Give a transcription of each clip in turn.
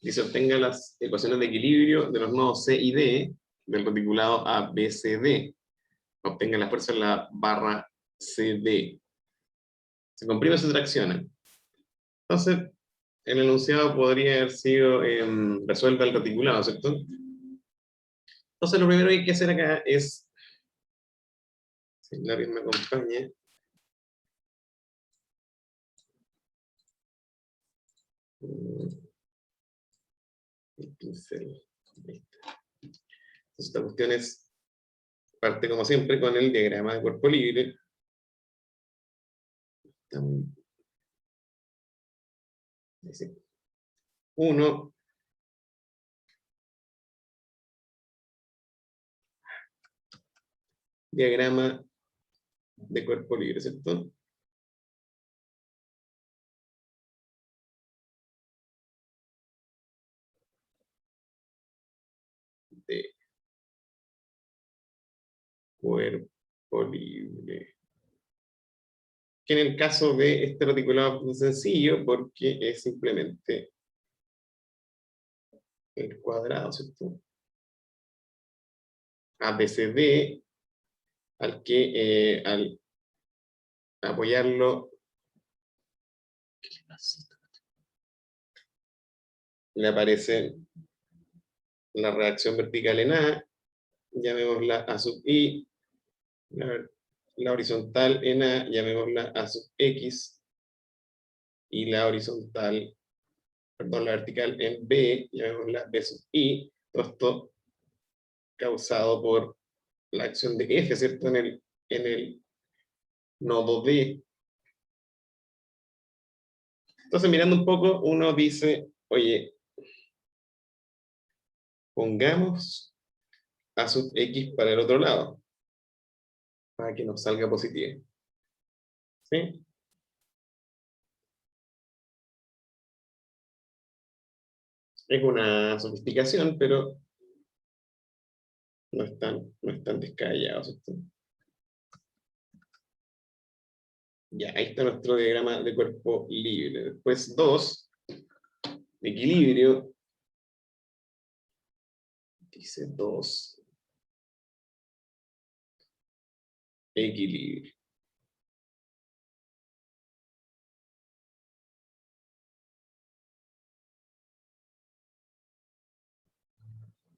Dice, obtenga las ecuaciones de equilibrio de los nodos C y D del reticulado ABCD. Obtenga la fuerza en la barra CD. Se comprime, se tracciona. Entonces, el enunciado podría haber sido resuelto al reticulado, ¿cierto? Entonces, lo primero que hay que hacer acá es, si el lápiz me acompaña, el pincel. Entonces, esta cuestión es, parte como siempre con el diagrama de cuerpo libre. Uno, diagrama de cuerpo libre, ¿cierto? De cuerpo libre. Que en el caso de este reticulado es sencillo porque es simplemente el cuadrado, ¿cierto? ABCD, al que al apoyarlo, le aparece la reacción vertical en A, llamémosla A sub I, la horizontal en A, llamémosla A sub X, y la horizontal, perdón, la vertical en B, llamémosla B sub I, todo esto causado por la acción de F, ¿cierto? En el nodo D. Entonces, mirando un poco, uno dice, oye, pongamos A sub X para el otro lado, para que nos salga positivo. ¿Sí? Es una sofisticación, pero no es tan descabellado, ¿cierto? Ya, ahí está nuestro diagrama de cuerpo libre. Después 2, equilibrio. Dice 2, equilibrio.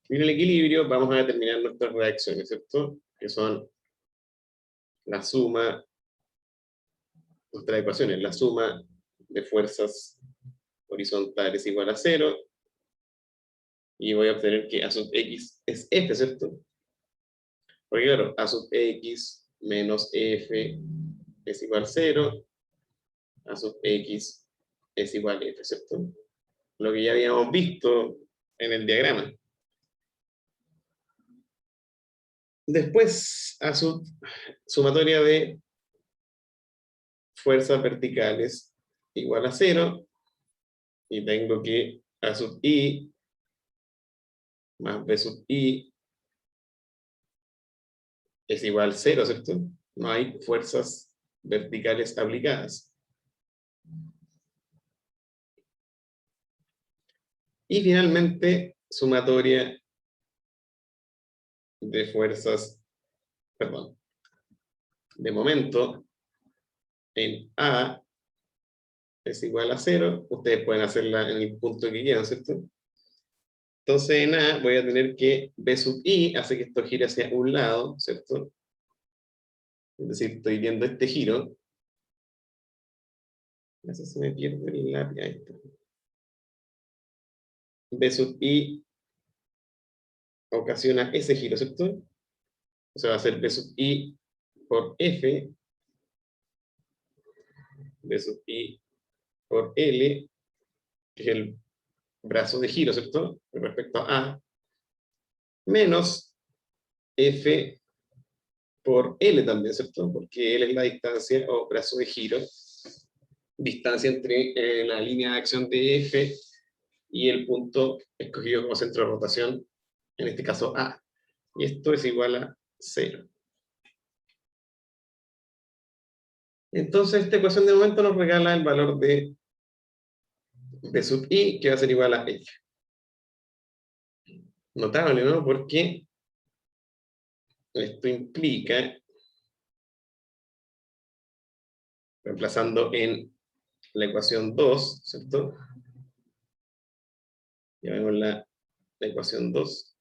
Y en el equilibrio vamos a determinar nuestras reacciones, ¿cierto? Que son la suma, nuestras ecuaciones, la suma de fuerzas horizontales igual a 0, y voy a obtener que A sub X es F, ¿cierto? Porque claro, A sub X menos F es igual a 0, A sub X es igual a F, ¿cierto? Lo que ya habíamos visto en el diagrama. Después, a su sumatoria de fuerzas verticales igual a 0, y tengo que A sub I más B sub I es igual a 0, ¿cierto? No hay fuerzas verticales aplicadas. Y finalmente, sumatoria de fuerzas, perdón, de momento en A es igual a 0. Ustedes pueden hacerla en el punto que quieran, ¿cierto? Entonces en A voy a tener que B sub I hace que esto gire hacia un lado, ¿cierto? Es decir, estoy viendo este giro. A veces se me pierde el lápiz. Ahí está. B sub I ocasiona ese giro, ¿cierto? O sea, va a ser B sub I por F, B sub I por L, que es el brazo de giro, ¿cierto? Respecto a A, menos F por L también, ¿cierto? Porque L es la distancia o brazo de giro, distancia entre la línea de acción de F y el punto escogido como centro de rotación, en este caso A. Y esto es igual a 0. Entonces, esta ecuación de momento nos regala el valor de B sub I, que va a ser igual a F. Notable, ¿no? Porque esto implica, reemplazando en la ecuación 2, ¿cierto? Ya vemos la ecuación 2.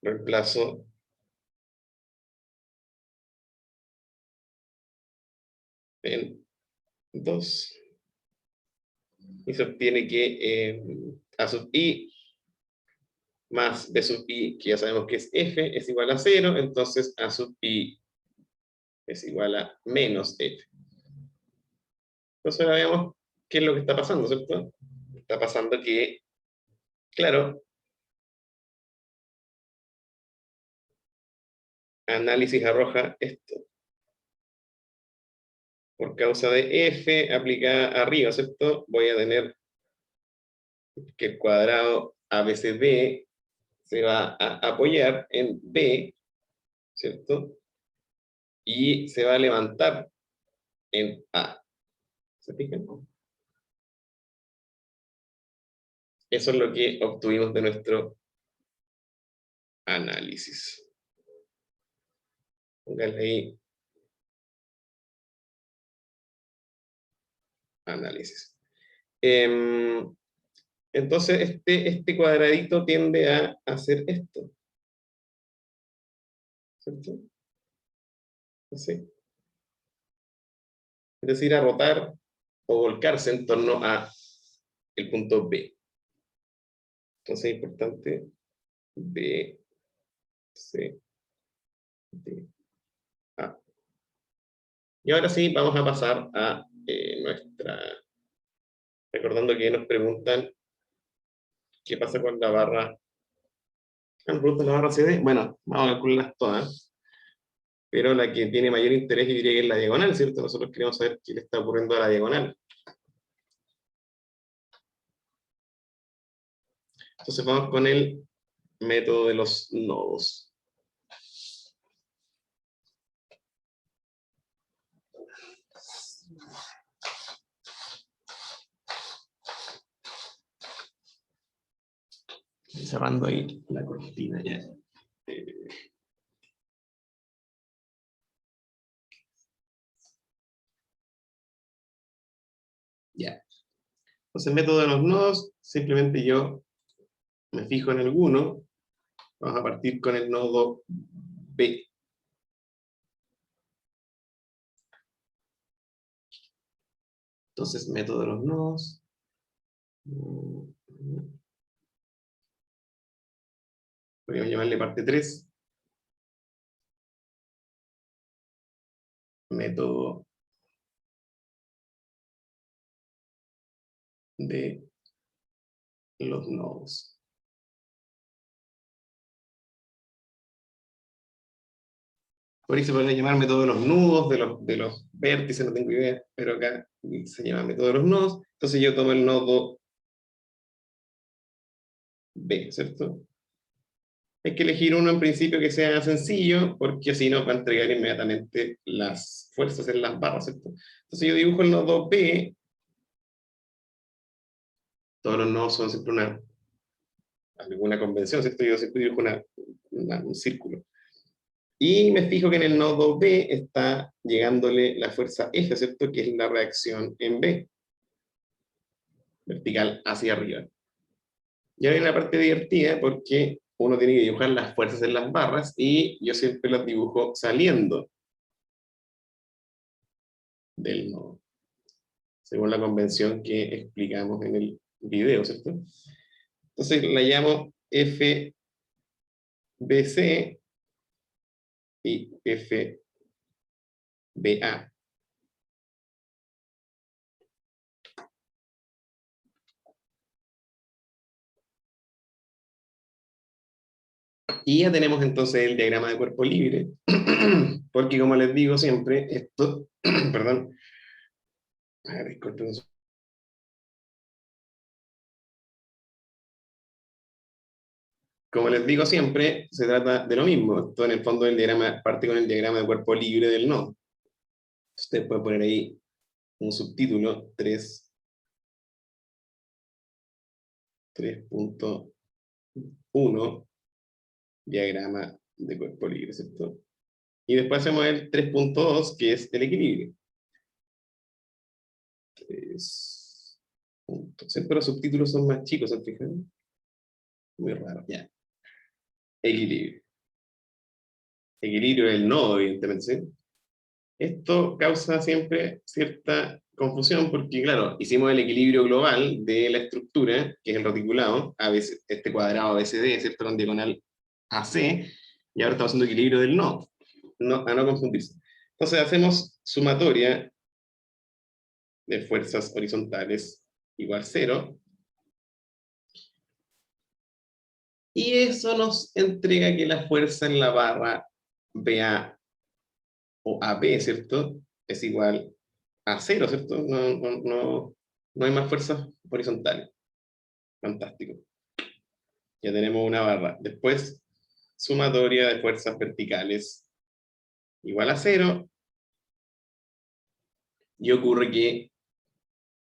Reemplazo en 2. Y se obtiene que A sub i más B sub i, que ya sabemos que es f, es igual a 0, entonces A sub i es igual a menos f. Entonces ahora veamos qué es lo que está pasando, ¿cierto? Está pasando que, claro, análisis arroja esto. Por causa de f aplicada arriba, ¿cierto? Voy a tener que el cuadrado ABCD se va a apoyar en B, ¿cierto? Y se va a levantar en A. ¿Se fijan? Eso es lo que obtuvimos de nuestro análisis. Pónganle ahí análisis. Entonces, este cuadradito tiende a hacer esto. ¿Cierto? Así. Es decir, a rotar o volcarse en torno a el punto B. Entonces es importante B, C, D, A. Y ahora sí, vamos a pasar a nuestra... Recordando que nos preguntan qué pasa con la barra... ¿Me preguntan la barra CD? Bueno, vamos a calcularlas todas. Pero la que tiene mayor interés yo diría que es la diagonal, ¿cierto? Nosotros queremos saber qué le está ocurriendo a la diagonal. Entonces vamos con el método de los nodos. Cerrando ahí la cortina ya. Ya. Entonces el método de los nodos, simplemente yo me fijo en alguno. Vamos a partir con el nodo B. Entonces, método de los nodos. Podríamos llamarle parte 3. Método de los nodos. Por ahí se podría llamar método de los nudos, de los vértices, no tengo idea, pero acá se llama método de los nodos. Entonces yo tomo el nodo B, ¿cierto? Hay que elegir uno en principio que sea sencillo, porque así nos va a entregar inmediatamente las fuerzas en las barras, ¿cierto? Entonces yo dibujo el nodo B. Todos los nodos son siempre alguna convención, ¿cierto? Yo siempre dibujo un círculo. Y me fijo que en el nodo B está llegándole la fuerza F, ¿cierto? Que es la reacción en B, vertical hacia arriba. Y ahora viene la parte divertida porque uno tiene que dibujar las fuerzas en las barras y yo siempre las dibujo saliendo del nodo, según la convención que explicamos en el video, ¿cierto? Entonces la llamo FBC y FBA. Y ya tenemos entonces el diagrama de cuerpo libre, porque como les digo siempre, esto, perdón, a ver, disculpen. Como les digo siempre, se trata de lo mismo. Esto en el fondo del diagrama parte con el diagrama de cuerpo libre del nodo. Usted puede poner ahí un subtítulo 3 3.1, diagrama de cuerpo libre, ¿cierto? Y después hacemos el 3.2, que es el equilibrio. 3 puntos. Siempre los subtítulos son más chicos, ¿se fijan? Muy raro, ya. Equilibrio. Equilibrio del nodo, evidentemente, ¿sí? Esto causa siempre cierta confusión porque, claro, hicimos el equilibrio global de la estructura, que es el reticulado, este cuadrado ABCD, ¿cierto? Con diagonal AC, y ahora estamos haciendo equilibrio del nodo, a no confundirse. Entonces hacemos sumatoria de fuerzas horizontales igual 0, y eso nos entrega que la fuerza en la barra BA o AB, ¿cierto? Es igual a 0, ¿cierto? No hay más fuerzas horizontales. Fantástico. Ya tenemos una barra. Después, sumatoria de fuerzas verticales igual a 0. Y ocurre que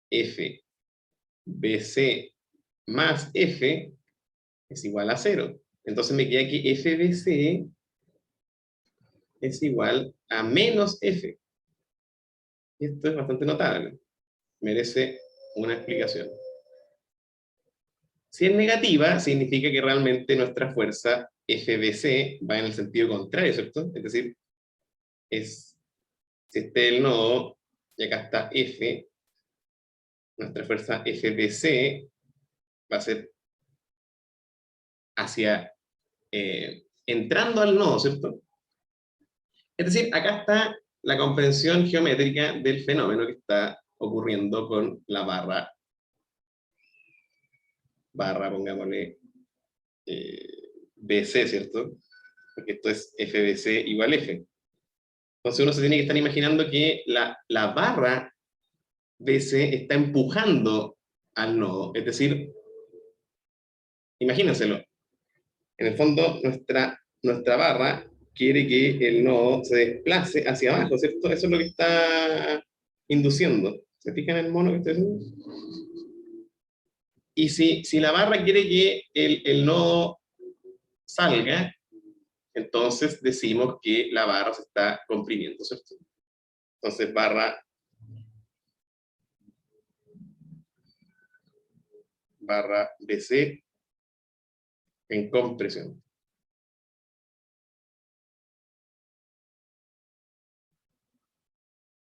F, BC más F es igual a 0. Entonces me queda que FBC es igual a menos F. Y esto es bastante notable. Merece una explicación. Si es negativa, significa que realmente nuestra fuerza FBC va en el sentido contrario, ¿cierto? Es decir, si este es el nodo, y acá está F, nuestra fuerza FBC va a ser hacia, entrando al nodo, ¿cierto? Es decir, acá está la comprensión geométrica del fenómeno que está ocurriendo con la barra, pongámosle, BC, ¿cierto? Porque esto es FBC igual F. Entonces uno se tiene que estar imaginando que la barra BC está empujando al nodo. Es decir, imagínenselo. En el fondo, nuestra barra quiere que el nodo se desplace hacia abajo, ¿cierto? Eso es lo que está induciendo. ¿Se fijan en el mono que estoy haciendo? Y si la barra quiere que el nodo salga, entonces decimos que la barra se está comprimiendo, ¿cierto? Entonces barra BC en compresión.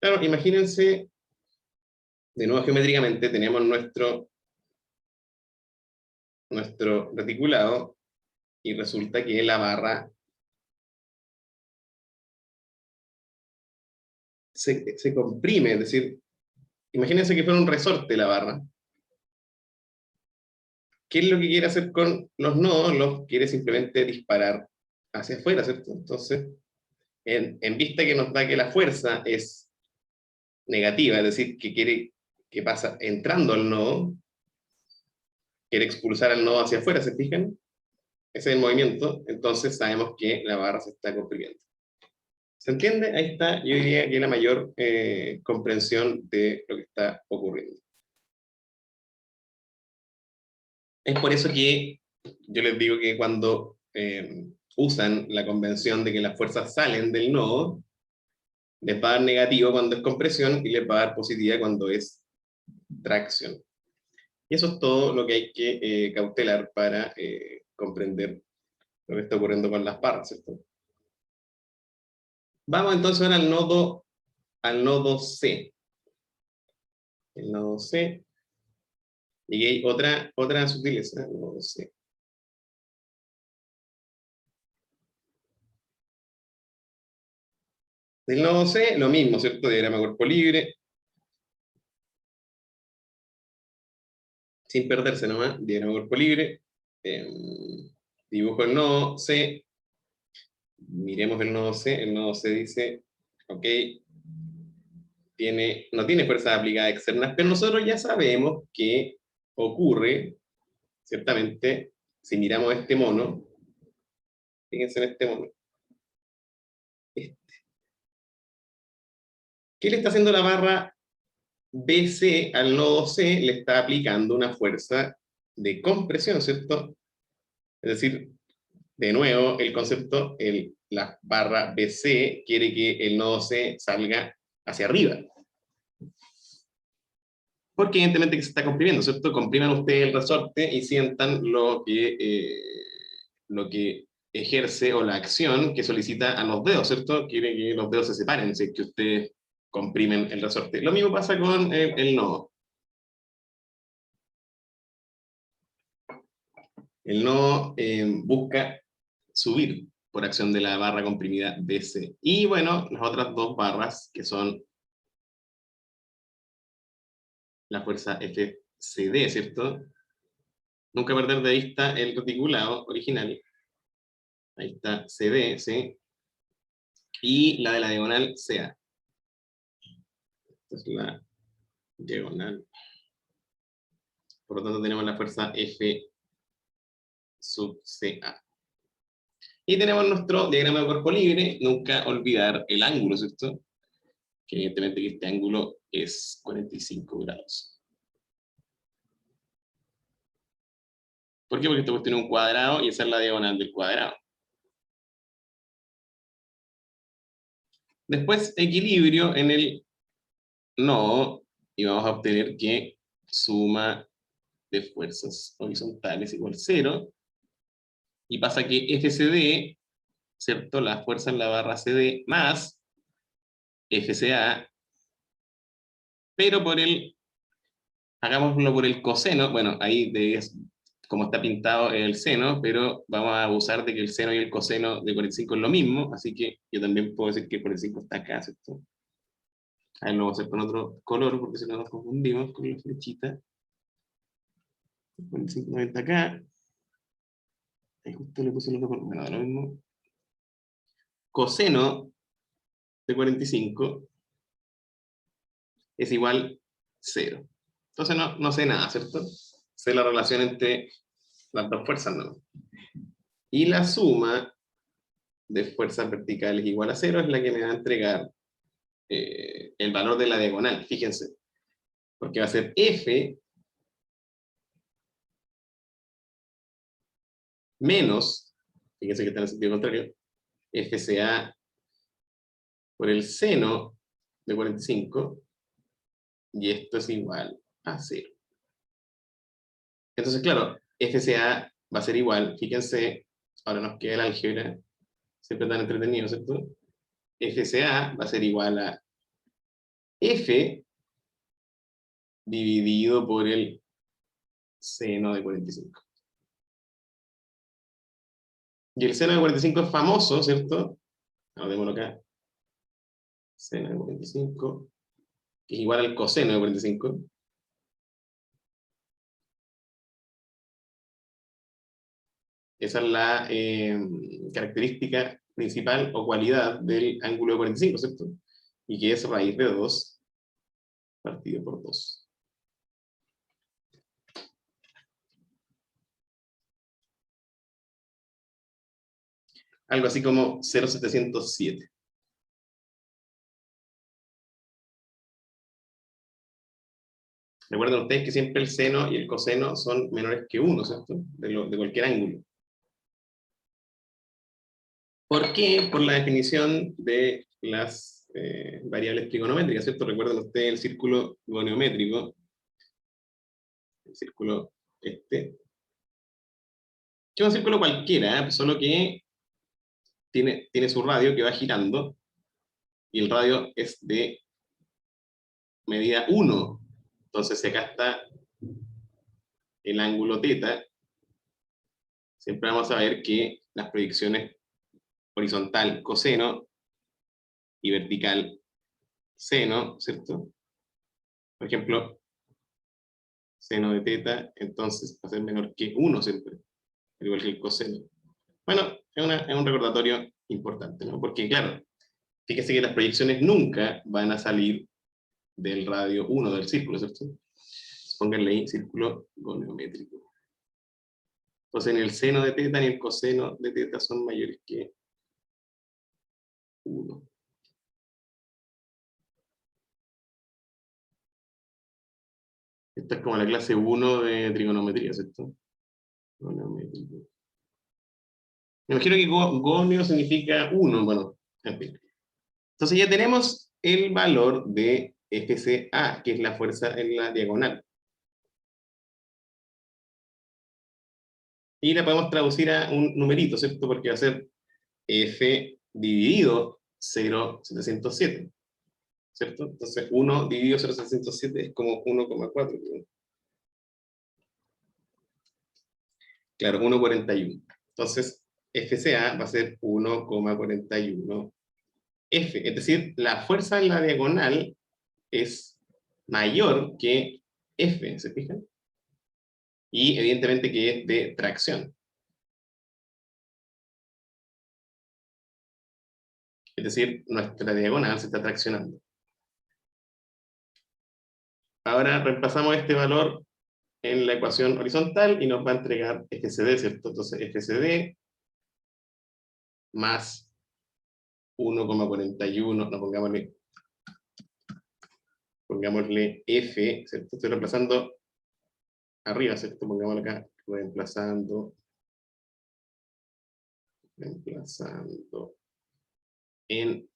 Claro, imagínense, de nuevo geométricamente tenemos nuestro reticulado y resulta que la barra se comprime, es decir, imagínense que fuera un resorte la barra. ¿Qué es lo que quiere hacer con los nodos? Los quiere simplemente disparar hacia afuera, ¿cierto? Entonces, en vista que nos da que la fuerza es negativa, es decir, que pasa entrando al nodo, quiere expulsar al nodo hacia afuera, ¿se fijan? Ese es el movimiento, entonces sabemos que la barra se está comprimiendo. ¿Se entiende? Ahí está, yo diría que la mayor comprensión de lo que está ocurriendo. Es por eso que yo les digo que cuando usan la convención de que las fuerzas salen del nodo, les va a dar negativo cuando es compresión y les va a dar positiva cuando es tracción. Y eso es todo lo que hay que cautelar para comprender lo que está ocurriendo con las barras, ¿cierto? Vamos entonces ahora al nodo C. El nodo C. Y hay otra sutileza, el nodo C. Del nodo C, lo mismo, ¿cierto? Diagrama cuerpo libre. Sin perderse nomás, diagrama cuerpo libre. Dibujo el nodo C. Miremos el nodo C. El nodo C dice, ok, no tiene fuerzas aplicadas externas, pero nosotros ya sabemos que ocurre, ciertamente, si miramos este mono, fíjense en este mono. ¿Qué le está haciendo la barra BC al nodo C? Le está aplicando una fuerza de compresión, ¿cierto? Es decir, de nuevo, el concepto, la barra BC quiere que el nodo C salga hacia arriba. Porque evidentemente que se está comprimiendo, ¿cierto? Compriman ustedes el resorte y sientan lo que ejerce o la acción que solicita a los dedos, ¿cierto? Quiere que los dedos se separen si es que ustedes comprimen el resorte. Lo mismo pasa con el nodo. El nodo busca subir por acción de la barra comprimida DC. Y bueno, las otras dos barras que son la fuerza FCD, ¿cierto? Nunca perder de vista el reticulado original. Ahí está CD, ¿sí? Y la de la diagonal CA. Esta es la diagonal. Por lo tanto tenemos la fuerza F sub CA. Y tenemos nuestro diagrama de cuerpo libre. Nunca olvidar el ángulo, ¿cierto? Que evidentemente este ángulo es 45 grados. ¿Por qué? Porque esto tiene un cuadrado y esa es la diagonal del cuadrado. Después, equilibrio en el nodo y vamos a obtener que suma de fuerzas horizontales igual 0. Y pasa que FCD, ¿cierto? La fuerza en la barra CD más FCA, pero hagámoslo por el coseno, bueno, ahí como está pintado el seno, pero vamos a abusar de que el seno y el coseno de 45 es lo mismo, así que yo también puedo decir que 45 está acá, ¿cierto? Ahí lo vamos a hacer con otro color, porque si no nos confundimos con la flechita. 45 no está acá. Ahí justo le puse el otro color. Bueno, da lo mismo. Coseno de 45 es igual 0. Entonces no sé nada, ¿cierto? Sé la relación entre las dos fuerzas, ¿no? Y la suma de fuerzas verticales igual a 0 es la que me va a entregar el valor de la diagonal, fíjense. Porque va a ser F menos, fíjense que está en el sentido contrario, FCA por el seno de 45, y esto es igual a 0. Entonces, claro, FCA va a ser igual, fíjense, ahora nos queda el álgebra, siempre tan entretenido, ¿cierto? FCA va a ser igual a F dividido por el seno de 45. Y el seno de 45 es famoso, ¿cierto? Anotémoslo acá. Seno de 45, que es igual al coseno de 45. Esa es la característica principal o cualidad del ángulo de 45, ¿cierto? Y que es raíz de 2 partido por 2. Algo así como 0,707. Recuerden ustedes que siempre el seno y el coseno son menores que 1, ¿cierto? De cualquier ángulo. ¿Por qué? Por la definición de las variables trigonométricas, ¿cierto? Recuerden ustedes el círculo goniométrico, el círculo que es un círculo cualquiera, solo que tiene su radio que va girando, y el radio es de medida 1. Entonces, si acá está el ángulo θ, siempre vamos a ver que las proyecciones horizontal coseno y vertical seno, ¿cierto? Por ejemplo, seno de θ, entonces va a ser menor que 1 siempre, al igual que el coseno. Bueno, es un recordatorio importante, ¿no? Porque claro, fíjese que las proyecciones nunca van a salir del radio 1 del círculo, ¿cierto? Pónganle ahí círculo goniométrico. Entonces, en el seno de θ ni el coseno de θ son mayores que 1. Esta es como la clase 1 de trigonometría, ¿cierto? Trigonometría. Me imagino que gonio significa 1, bueno, en fin. Entonces ya tenemos el valor de FCA, que es la fuerza en la diagonal. Y la podemos traducir a un numerito, ¿cierto? Porque va a ser F dividido 0,707, ¿cierto? Entonces 1 dividido 0,707 es como 1,4. Claro, 1,41. Entonces, FCA va a ser 1,41 F. Es decir, la fuerza en la diagonal es mayor que F, ¿se fijan? Y evidentemente que es de tracción. Es decir, nuestra diagonal se está traccionando. Ahora reemplazamos este valor en la ecuación horizontal y nos va a entregar FCD, ¿cierto? Entonces FCD más 1,41, no, pongámosle F, ¿cierto? Estoy reemplazando arriba, ¿cierto? Pongámoslo acá, reemplazando en,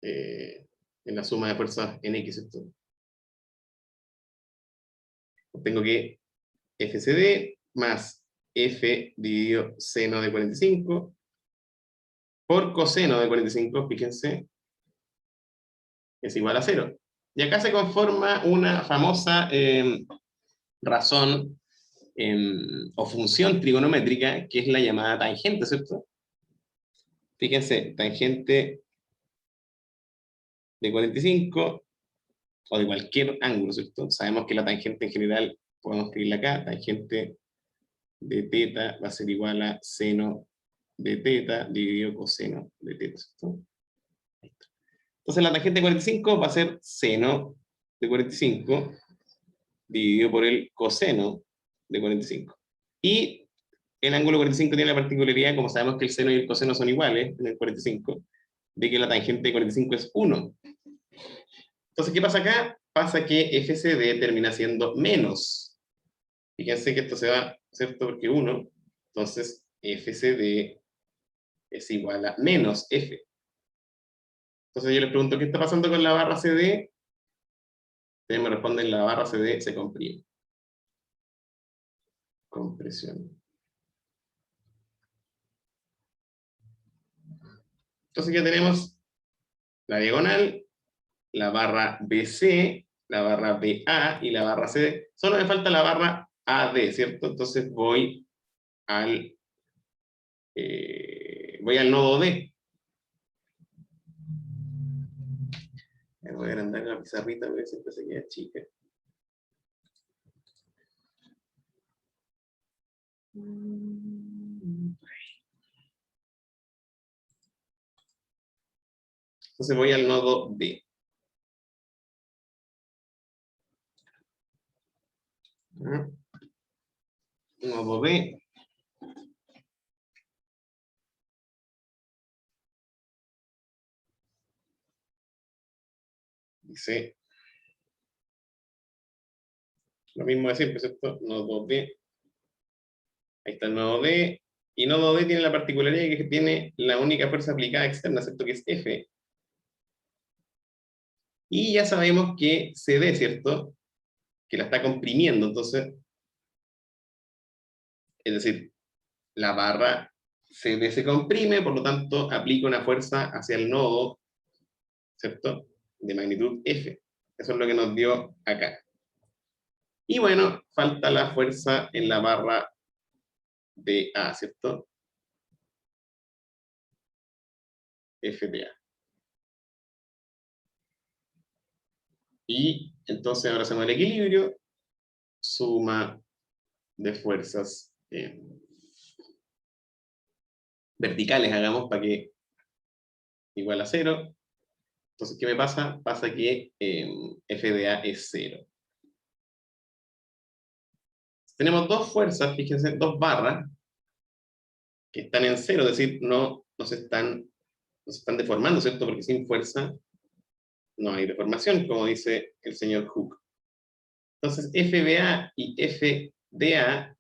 en la suma de fuerzas en X, ¿cierto? Tengo que FCD más F dividido seno de 45 por coseno de 45, fíjense, es igual a 0. Y acá se conforma una famosa razón o función trigonométrica, que es la llamada tangente, ¿cierto? Fíjense, tangente de 45 o de cualquier ángulo, ¿cierto? Sabemos que la tangente en general, podemos escribirla acá, tangente de teta va a ser igual a seno de teta dividido coseno de teta, ¿cierto? Entonces la tangente de 45 va a ser seno de 45 dividido por el coseno de 45. Y el ángulo 45 tiene la particularidad, como sabemos que el seno y el coseno son iguales en el 45, de que la tangente de 45 es 1. Entonces, ¿qué pasa acá? Pasa que FCD termina siendo menos. Fíjense que esto se va, ¿cierto? Porque 1, entonces FCD es igual a menos F. Entonces yo les pregunto, ¿qué está pasando con la barra CD? Ustedes me responden, la barra CD se comprime. Compresión. Entonces ya tenemos la diagonal, la barra BC, la barra BA y la barra CD. Solo me falta la barra AD, ¿cierto? Entonces voy al nodo D. Voy a agrandar la pizarrita porque siempre se queda chica. Entonces voy al nodo D. Nodo D. Dice lo mismo de siempre, ¿cierto? Nodo D. Ahí está el nodo D. Y nodo D tiene la particularidad que tiene la única fuerza aplicada externa, ¿cierto? Que es F. Y ya sabemos que CD, ¿cierto? Que la está comprimiendo, entonces, es decir, la barra CD se comprime, por lo tanto, aplica una fuerza hacia el nodo, ¿cierto? De magnitud F. Eso es lo que nos dio acá. Y bueno, falta la fuerza en la barra de A, ¿cierto? F de A. Y entonces ahora hacemos el equilibrio, suma de fuerzas verticales, hagamos para que igual a 0. Entonces, ¿qué me pasa? Pasa que F de A es 0. Tenemos dos fuerzas, fíjense, dos barras, que están en 0, es decir, no se están deformando, ¿cierto? Porque sin fuerza no hay deformación, como dice el señor Hooke. Entonces, FBA y FDA,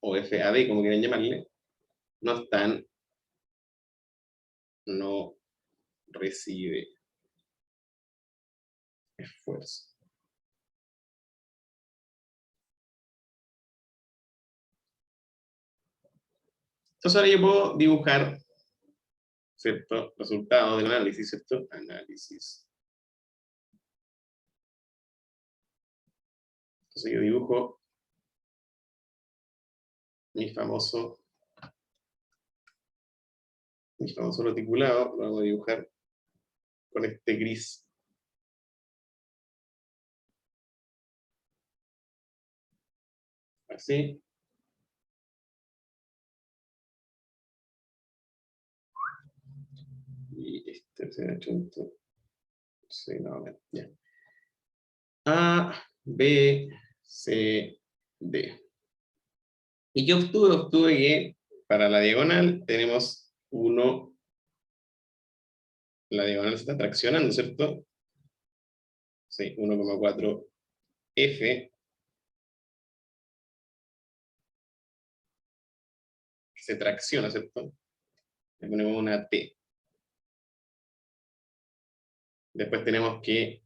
o FAD, como quieran llamarle, no están, no recibe esfuerzo. Entonces ahora yo puedo dibujar, ¿cierto? Resultados del análisis, ¿cierto? Análisis. Entonces yo dibujo mi famoso reticulado, lo vamos a dibujar con este gris. Así. Y este se ha hecho esto. Sí, no, ya. A, B, C, D. Y yo obtuve que para la diagonal tenemos 1, la diagonal se está traccionando, ¿cierto? Sí, 1,4 F, que se tracciona, ¿cierto? Le ponemos una T. Después tenemos que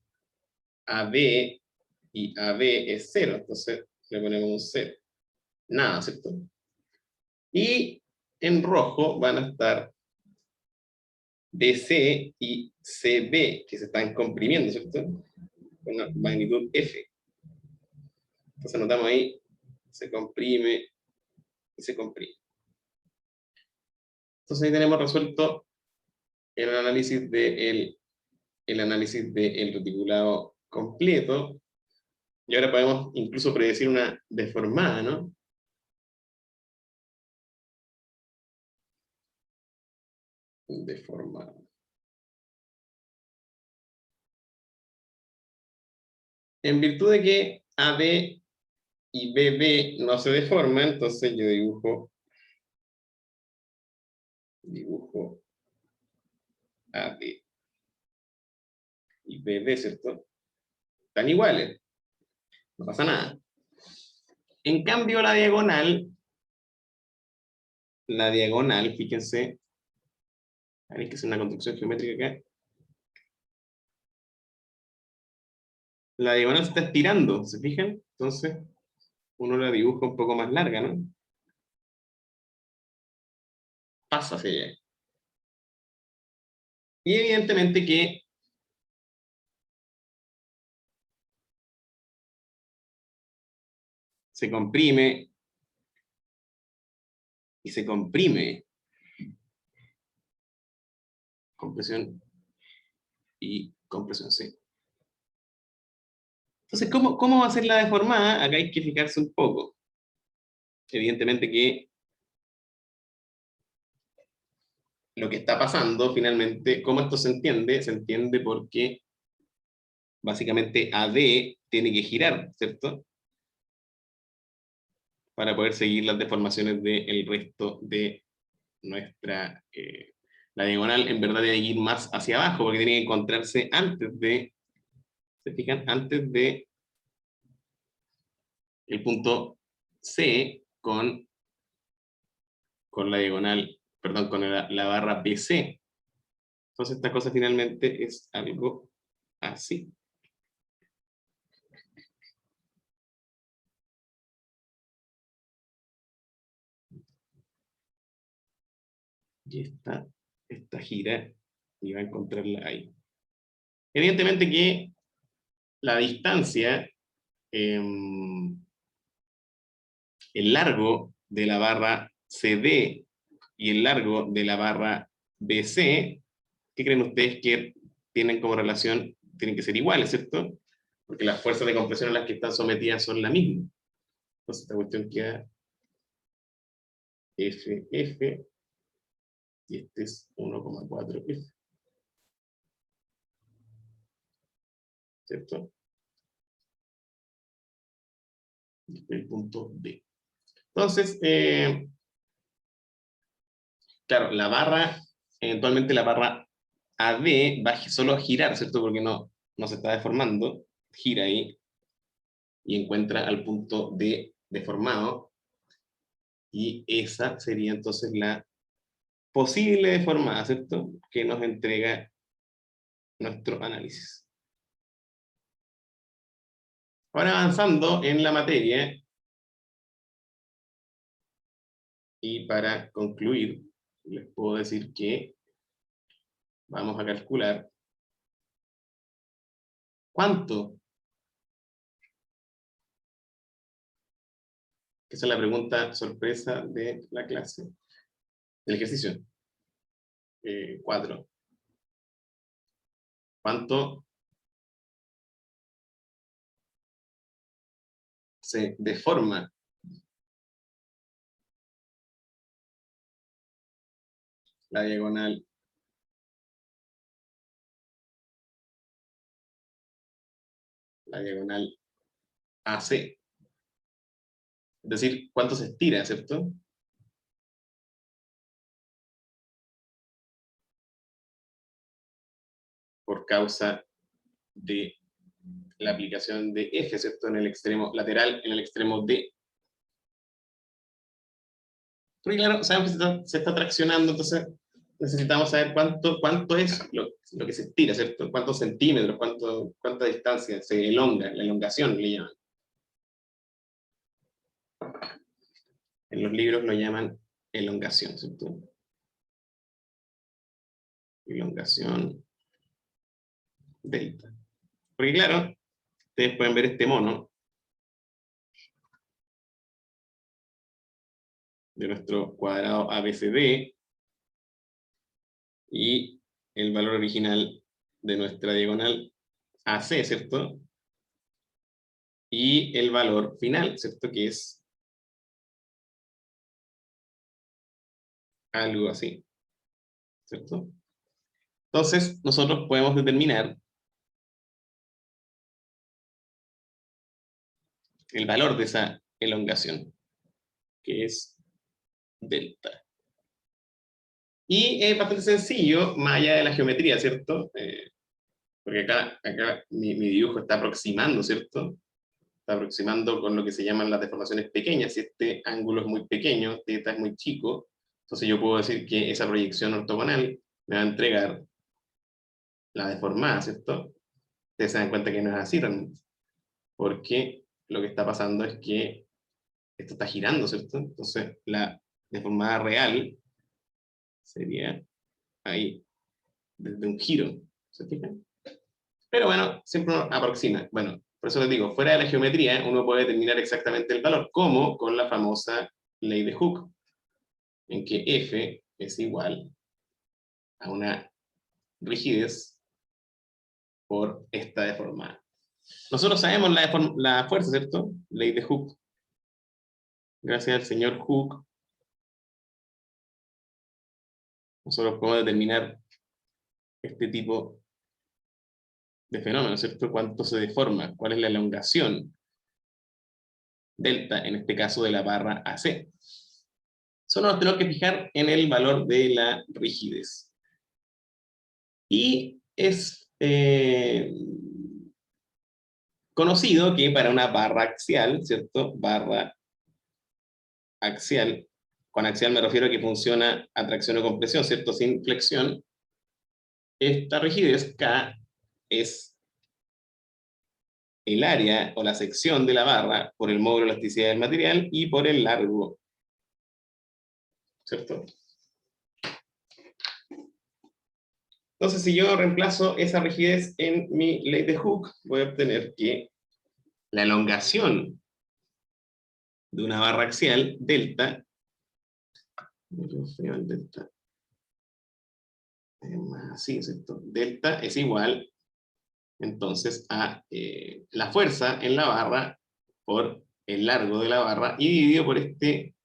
AB y AB es 0, entonces le ponemos un 0. Nada, ¿cierto? Y en rojo van a estar DC y CB, que se están comprimiendo, ¿cierto? Con una magnitud F. Entonces anotamos ahí, se comprime y se comprime. Entonces ahí tenemos resuelto el análisis del reticulado completo. Y ahora podemos incluso predecir una deformada, ¿no? Deformada. En virtud de que AB y BB no se deforman, entonces yo dibujo AD y BB, ¿cierto? Están iguales, no pasa nada. En cambio, la diagonal, fíjense, hay que hacer una construcción geométrica acá. La diagonal se está estirando, ¿se fijan? Entonces, uno la dibuja un poco más larga, ¿no? Pasa hacia allá. Y evidentemente que se comprime y se comprime. Compresión y compresión, sí. Entonces, ¿cómo va a ser la deformada? Acá hay que fijarse un poco. Evidentemente que lo que está pasando finalmente, ¿cómo esto se entiende? Se entiende porque básicamente AD tiene que girar, ¿cierto? Para poder seguir las deformaciones del resto de nuestra... la diagonal en verdad tiene que ir más hacia abajo porque tiene que encontrarse antes de, ¿se fijan? Antes de el punto C con la diagonal, perdón, con la barra BC. Entonces esta cosa finalmente es algo así. Y esta gira, y va a encontrarla ahí. Evidentemente que la distancia, el largo de la barra CD y el largo de la barra BC, ¿qué creen ustedes que tienen como relación? Tienen que ser iguales, ¿cierto? Porque las fuerzas de compresión a las que están sometidas son las mismas. Entonces esta cuestión queda F, y este es 1,4 F. ¿Cierto? El punto D. Entonces, claro, la barra, eventualmente la barra AD va solo a girar, ¿cierto? Porque no se está deformando, gira ahí. y encuentra al punto D deformado, y esa sería entonces la posible deformada, ¿cierto?, que nos entrega nuestro análisis. Ahora avanzando en la materia, y para concluir, les puedo decir que vamos a calcular cuánto, que esa es la pregunta sorpresa de la clase, del ejercicio 4. ¿Cuánto se deforma la diagonal AC? Es decir, cuánto se estira, ¿cierto?, por causa de la aplicación de F, ¿cierto?, en el extremo lateral, en el extremo D. Porque claro, sabemos que se está traccionando, entonces necesitamos saber cuánto es lo que se estira, ¿cierto? Cuántos centímetros, cuánta distancia se elonga, la elongación le llaman. En los libros lo llaman elongación, ¿cierto? Elongación delta. Porque claro, ustedes pueden ver este mono de nuestro cuadrado ABCD y el valor original de nuestra diagonal AC, ¿cierto? Y el valor final, ¿cierto?, que es algo así, ¿cierto? Entonces, nosotros podemos determinar el valor de esa elongación, que es delta. Y es bastante sencillo, más allá de la geometría, ¿cierto? Porque acá mi dibujo está aproximando, ¿cierto? Está aproximando con lo que se llaman las deformaciones pequeñas. Si este ángulo es muy pequeño, θ es muy chico, entonces yo puedo decir que esa proyección ortogonal me va a entregar la deformada, ¿cierto? Ustedes se dan cuenta que no es así realmente, porque lo que está pasando es que esto está girando, ¿cierto? Entonces la deformada real sería ahí, desde un giro, ¿se fijan? Pero bueno, siempre uno aproxima. Bueno, por eso les digo, fuera de la geometría uno puede determinar exactamente el valor, como con la famosa ley de Hooke, en que F es igual a una rigidez por esta deformada. Nosotros sabemos la fuerza, ¿cierto? Ley de Hooke. Gracias al señor Hooke, nosotros podemos determinar este tipo de fenómeno, ¿cierto? Cuánto se deforma, cuál es la elongación delta, en este caso de la barra AC. Solo nos tenemos que fijar en el valor de la rigidez. Y es conocido que para una barra axial, ¿cierto? Barra axial, con axial me refiero a que funciona a tracción o compresión, ¿cierto? Sin flexión. Esta rigidez K es el área o la sección de la barra por el módulo de elasticidad del material y por el largo, ¿cierto? Entonces, si yo reemplazo esa rigidez en mi ley de Hooke, voy a obtener que la elongación de una barra axial, delta, así, ¿cierto? Delta es igual, entonces, a la fuerza en la barra por el largo de la barra y dividido por este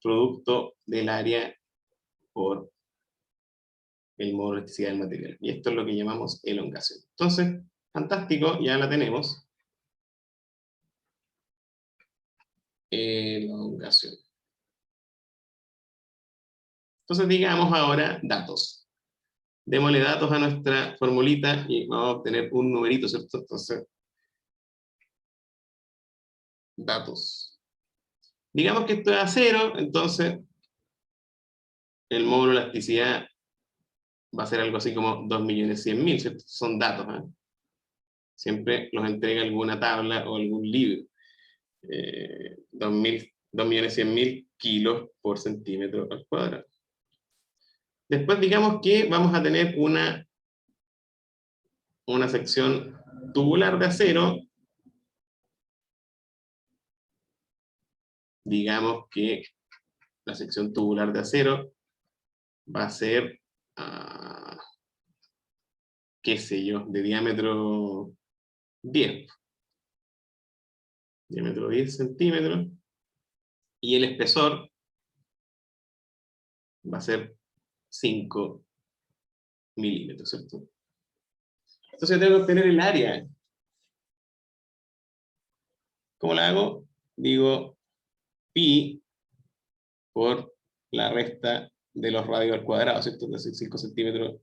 producto del área por el módulo de elasticidad del material. Y esto es lo que llamamos elongación. Entonces, fantástico, ya la tenemos. Elongación. Entonces, digamos ahora datos. Démosle datos a nuestra formulita y vamos a obtener un numerito, ¿cierto? Entonces, datos. Digamos que esto es acero, entonces el módulo de elasticidad va a ser algo así como 2.100.000, ¿cierto? Son datos, ¿eh? Siempre los entrega alguna tabla o algún libro. 2.100.000 kilos por centímetro al cuadrado. Después digamos que vamos a tener una sección tubular de acero. Digamos que la sección tubular de acero va a ser, qué sé yo, de diámetro 10. Diámetro 10 centímetros. Y el espesor va a ser 5 milímetros, ¿cierto? Entonces yo tengo que obtener el área. ¿Cómo la hago? Digo pi por la resta de los radios al cuadrado, ¿cierto? Es decir, 5 centímetros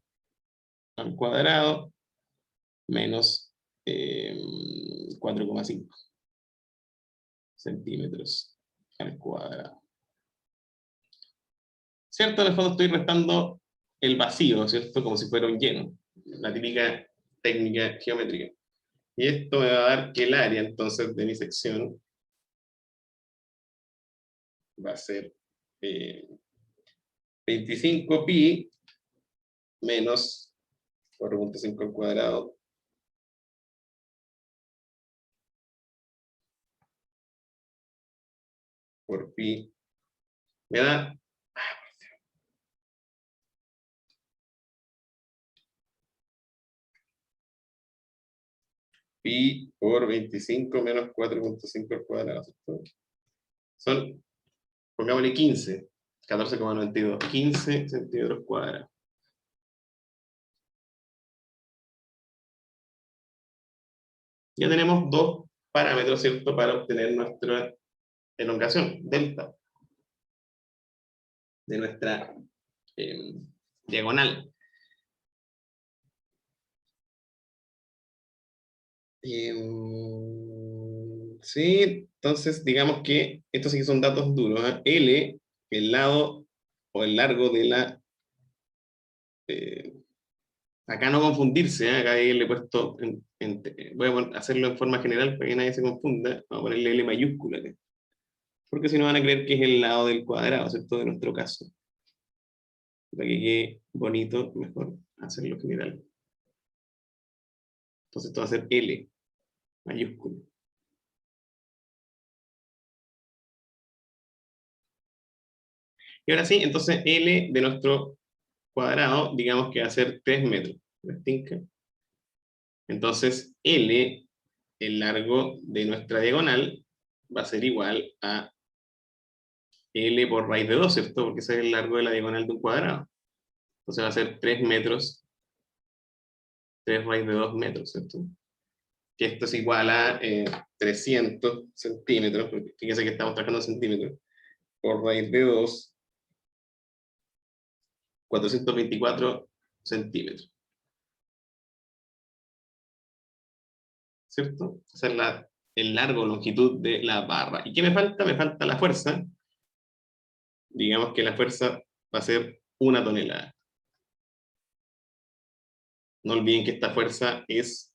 al cuadrado menos 4,5 centímetros al cuadrado. ¿Cierto? En el fondo estoy restando el vacío, ¿cierto? Como si fuera un lleno. La típica técnica geométrica. Y esto me va a dar que el área, entonces, de mi sección va a ser 25 pi menos 4,5 al cuadrado por pi. Me da pi por 25 menos 4,5 al cuadrado, ¿cierto? Son, pongámosle 15, 14,92, 15 centímetros cuadrados. Ya tenemos dos parámetros, ¿cierto?, para obtener nuestra elongación, delta, de nuestra diagonal. Sí, entonces digamos que estos sí que son datos duros, ¿eh? L, el lado o el largo de la... acá no confundirse, ¿eh? Acá le he puesto... voy a hacerlo en forma general para que nadie se confunda. Vamos a ponerle L mayúscula acá. Porque si no van a creer que es el lado del cuadrado, ¿cierto? De nuestro caso. Para que quede bonito, mejor hacerlo general. Entonces esto va a ser L mayúscula. Y ahora sí, entonces L de nuestro cuadrado, digamos que va a ser 3 metros. ¿Me tinca? Entonces L, el largo de nuestra diagonal, va a ser igual a L por raíz de 2, ¿cierto? Porque ese es el largo de la diagonal de un cuadrado. Entonces va a ser 3 metros, 3 raíz de 2 metros, ¿cierto? Que esto es igual a 300 centímetros, porque fíjense que estamos trabajando en centímetros, por raíz de 2, 424 centímetros. ¿Cierto? Esa es el largo, longitud de la barra. ¿Y qué me falta? Me falta la fuerza. Digamos que la fuerza va a ser 1 tonelada. No olviden que esta fuerza es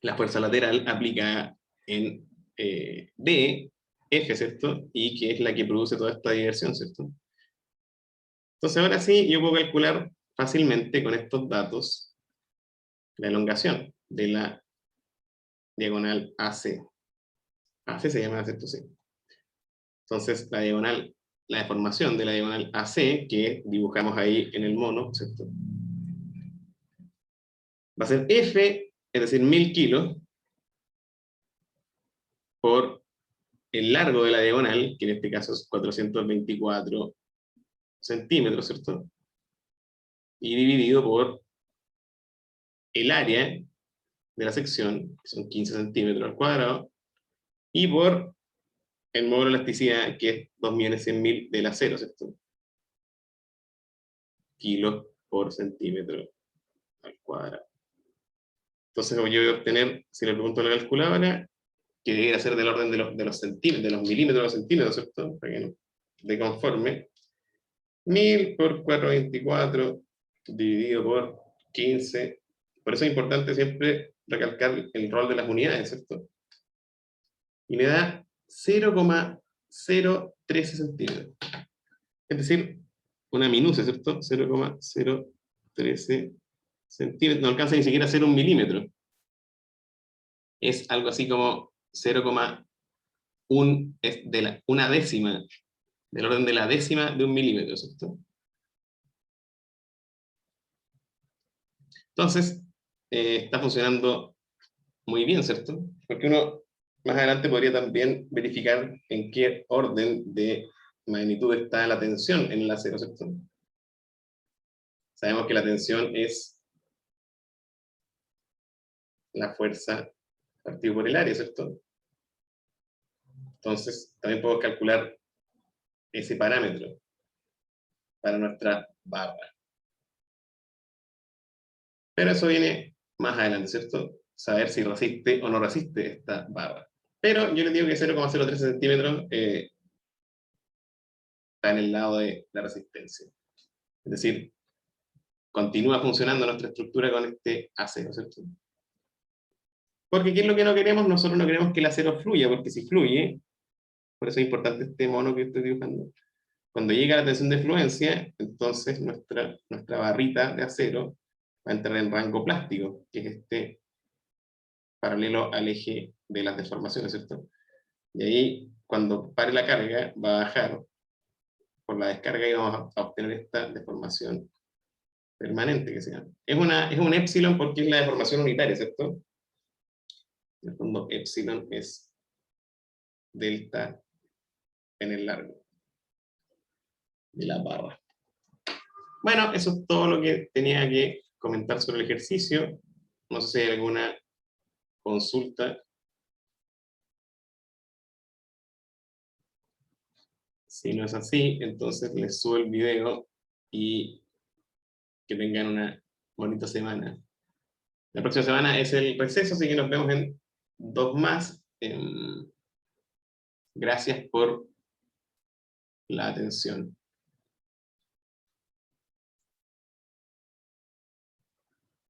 la fuerza lateral aplicada en D, F, ¿cierto? Y que es la que produce toda esta diversión, ¿cierto? Entonces ahora sí, yo puedo calcular fácilmente con estos datos la elongación de la diagonal AC. AC se llama, ¿cierto? Sí. Entonces la diagonal, la deformación de la diagonal AC, que dibujamos ahí en el mono, ¿cierto? Va a ser F, es decir, 1000 kilos, por el largo de la diagonal, que en este caso es 424 centímetros, ¿cierto? Y dividido por el área de la sección, que son 15 centímetros al cuadrado, y por el módulo de elasticidad, que es 2.100.000 del acero, ¿cierto? Kilos por centímetro al cuadrado. Entonces, yo voy a obtener, si le pregunto a la calculadora, que debería ser del orden de los centímetros, de los milímetros a los centímetros, ¿cierto? Para que no de conforme. 1000 por 424 dividido por 15. Por eso es importante siempre recalcar el rol de las unidades, ¿cierto? Y me da 0,013 centímetros. Es decir, una minucia, ¿cierto? 0,013 centímetros. No alcanza ni siquiera a ser un milímetro. Es algo así como 0,1, es de una décima, del orden de la décima de un milímetro, ¿cierto? Entonces, está funcionando muy bien, ¿cierto? Porque uno más adelante podría también verificar en qué orden de magnitud está la tensión en el acero, ¿cierto? Sabemos que la tensión es la fuerza partido por el área, ¿cierto? Entonces, también podemos calcular ese parámetro para nuestra barra. Pero eso viene más adelante, ¿cierto? Saber si resiste o no resiste esta barra. Pero yo les digo que 0,013 centímetros está en el lado de la resistencia. Es decir, continúa funcionando nuestra estructura con este acero, ¿cierto? Porque ¿qué es lo que no queremos? Nosotros no queremos que el acero fluya, porque si fluye, por eso es importante este mono que estoy dibujando, cuando llega la tensión de fluencia, entonces nuestra barrita de acero va a entrar en rango plástico, que es este paralelo al eje de las deformaciones, ¿cierto? Y ahí, cuando pare la carga, va a bajar por la descarga y vamos a obtener esta deformación permanente que se llama. Es un épsilon porque es la deformación unitaria, ¿cierto? En el fondo, épsilon es delta en el largo de la barra. Bueno, eso es todo lo que tenía que comentar sobre el ejercicio. No sé si hay alguna consulta. Si no es así, entonces les subo el video y que tengan una bonita semana. La próxima semana es el receso, así que nos vemos en 2 más. Gracias por la atención.